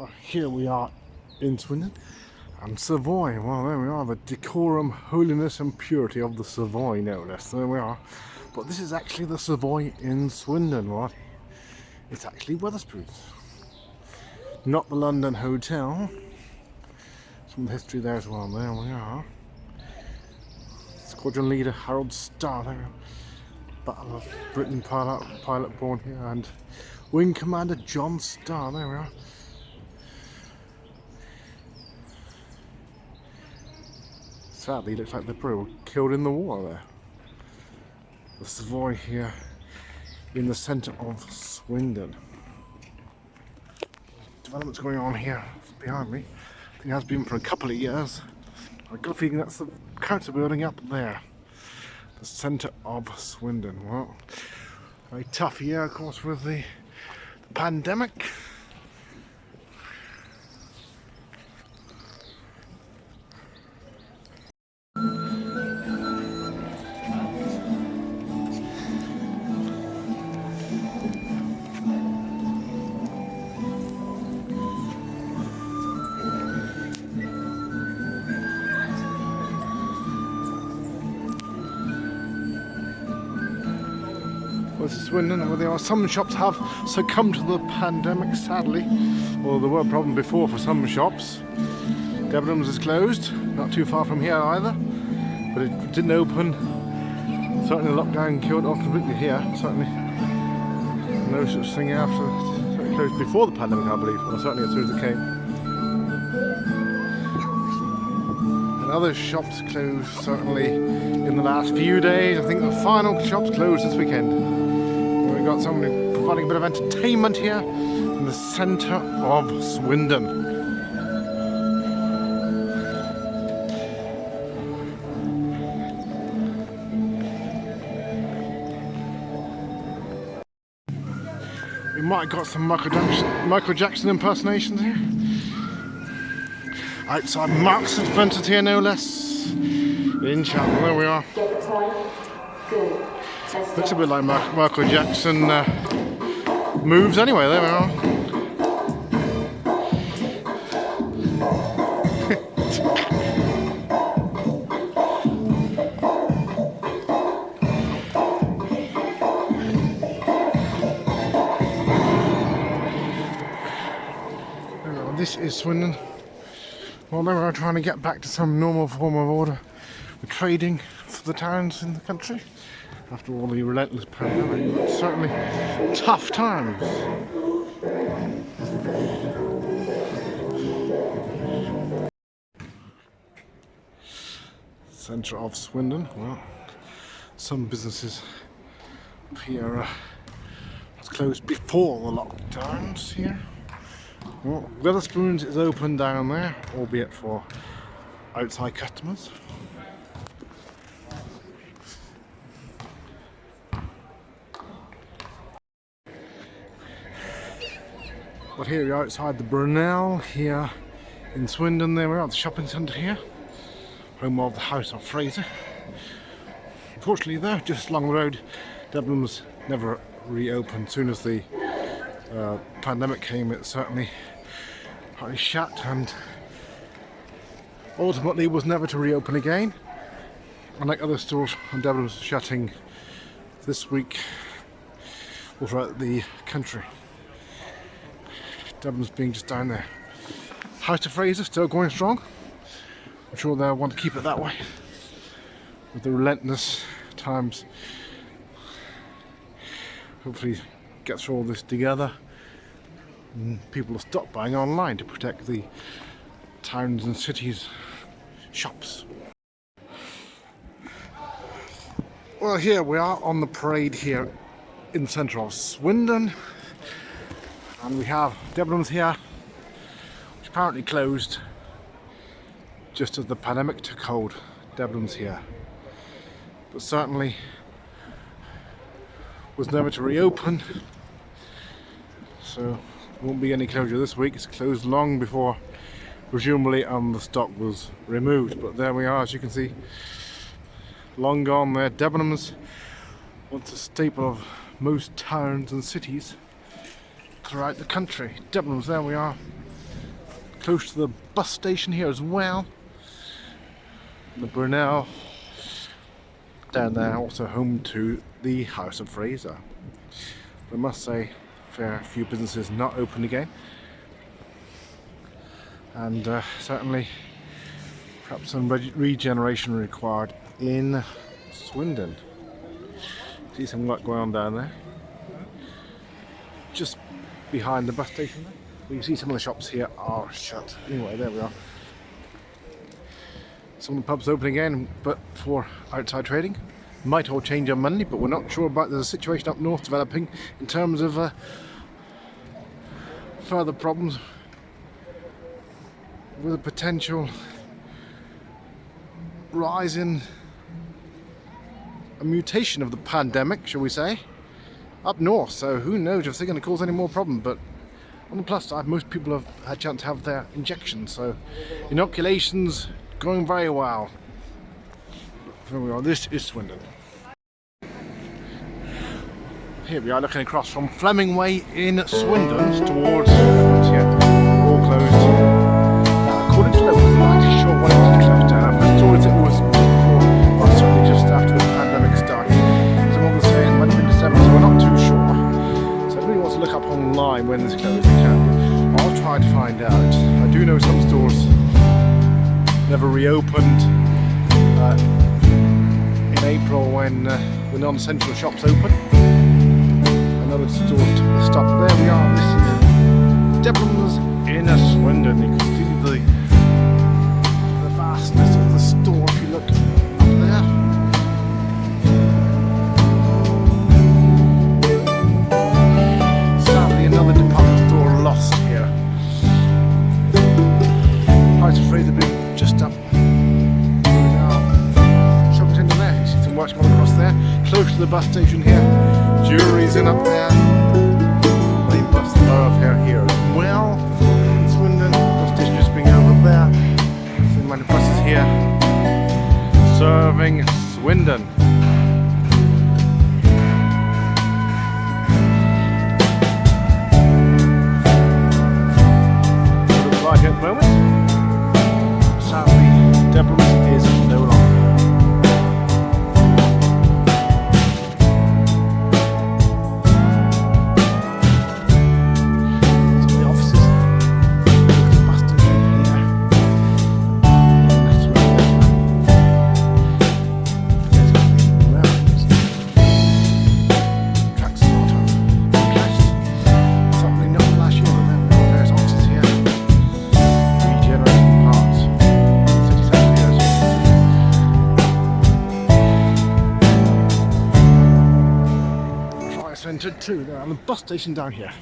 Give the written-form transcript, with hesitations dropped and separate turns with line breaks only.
Well, here we are in Swindon and Savoy. Well, there we are, the decorum, holiness and purity of the Savoy, no less. There we are. But this is actually the Savoy in Swindon, right? It's actually Wetherspoons, not the London Hotel. Some history there as well. There we are. Squadron leader Harold Starr, there we are. Battle of Britain pilot born here, and Wing Commander John Starr, there we are. Sadly, looks like they probably were killed in the war there. The Savoy here in the centre of Swindon. Developments going on here behind me. I think it has been for a couple of years. I've got a feeling that's the council building up there. The centre of Swindon. Well, very tough year, of course, with the pandemic. Swindon, where there are some shops have succumbed to the pandemic, sadly. Well, there were a problem before for some shops. Debenhams is closed, not too far from here either, but it didn't open. Certainly lockdown killed off completely here. Certainly no such thing after it closed before the pandemic, I believe, or certainly as soon as it came. And other shops closed certainly in the last few days. I think the final shops closed this weekend. We've got somebody providing a bit of entertainment here in the centre of Swindon. We might have got some Michael Jackson impersonations here. Outside Marks and Spencer's here, no less, in Chapel. There we are. Looks a bit like Michael Jackson moves anyway. There we are. This is Swindon. Well, they are trying to get back to some normal form of order with trading for the towns in the country. After all the relentless pandemic, it's certainly tough times. Centre of Swindon. Well, some businesses up here was closed before the lockdowns here. Well, Wetherspoons is open down there, albeit for outside customers. But here we are outside the Brunel here in Swindon. There we are at the shopping centre here, home of the House of Fraser. Unfortunately though, just along the road, Debenhams never reopened. As soon as the pandemic came, it certainly partly shut and ultimately was never to reopen again. Unlike other stores, Debenhams shutting this week all throughout the country. Debenhams being just down there. House of Fraser still going strong. I'm sure they'll want to keep it that way with the relentless times. Hopefully get through all this together and people will stop buying online to protect the towns and cities shops. Well, here we are on the parade here in the centre of Swindon. And we have Debenhams here, which apparently closed just as the pandemic took hold. Debenhams here, but certainly was never to reopen, so there won't be any closure this week. It's closed long before, presumably, the stock was removed. But there we are, as you can see, long gone there. Debenhams, once a staple of most towns and cities throughout the country. Debenhams, there we are. close to the bus station here as well. The Brunel down there, also home to the House of Fraser. I must say, fair few businesses not open again, and certainly perhaps some regeneration required in Swindon. See some work going on down there, just behind the bus station there. Well, you see some of the shops here are shut. Anyway, there we are. Some of the pubs open again, but for outside trading. Might all change on Monday, but we're not sure about. There's a situation up north developing in terms of further problems with a potential rise in a mutation of the pandemic, shall we say, up north. So who knows if they're going to cause any more problem. But on the plus side, most people have had a chance to have their injections, so inoculations going very well. Here we are, this is Swindon. Here we are looking across from Fleming Way in Swindon towards here, all closed. According to locals, I'm not actually sure when it was closed down. I've heard stories it was before, well, certainly just after the pandemic started. Some others say it might have been December, so we're not too sure. So if anybody wants to look up online when this closed, they can. I'll try to find out. I do know some stores never reopened in April when non-essential shops open. Another store to stop. There we are. This is Debenhams in Swindon. You can see the vastness of the store if you look up there. Sadly, another department store lost here. House of Fraser being just up. Shopping centre there. You see some works going across there. Close to the bus station here. Jury's in up there. Main bus thoroughfare here as well. In Swindon, bus station just being out up there. So the amount of buses here serving Swindon. Looks like at the moment. Sadly, Debenhams is no longer. Centre too, there on the bus station down here.